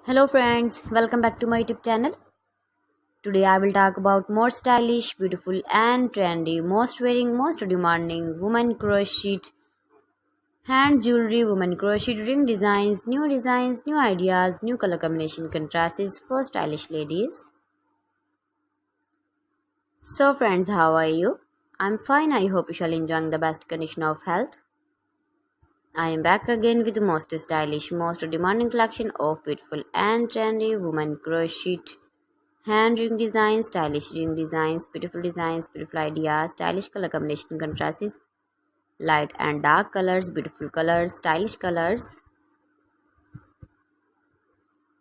Hello friends, welcome back to my YouTube channel. Today I will talk about more stylish, beautiful and trendy, most wearing, most demanding women crochet hand jewelry, women crochet ring designs, new ideas, new color combination contrasts for stylish ladies. So friends, how are you? I'm fine. I hope you shall enjoying the best condition of health. I am back again with the most stylish, most demanding collection of beautiful and trendy women crochet hand ring designs, stylish ring designs, beautiful ideas, stylish color combination contrasts, light and dark colors, beautiful colors, stylish colors.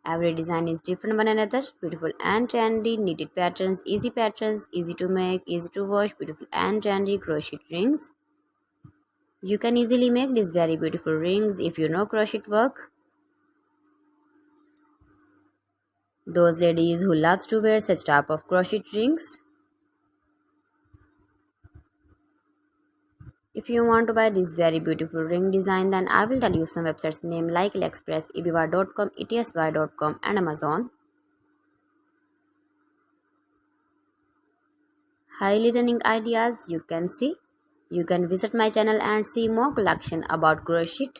Every design is different one another, beautiful and trendy, knitted patterns, easy to make, easy to wash, beautiful and trendy crochet rings. You can easily make these very beautiful rings if you know crochet work. Those ladies who loves to wear such type of crochet rings. If you want to buy this very beautiful ring design, then I will tell you some websites name like AliExpress, eBay.com, etsy.com and Amazon. Highly running ideas you can see. You can visit my channel and see more collection about crochet,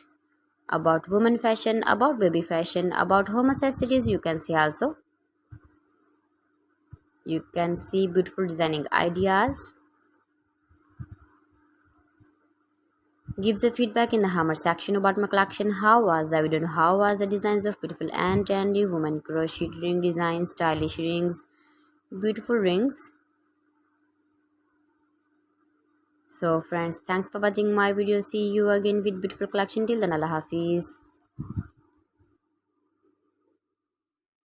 about women fashion, about baby fashion, about home accessories you can see also. You can see beautiful designing ideas. Gives a feedback in the hammer section about my collection. How was the video? How was the designs of beautiful and trendy women crochet ring designs, stylish rings, beautiful rings. So friends, thanks for watching my video. See you again with beautiful collection. Till then, Allah Hafiz.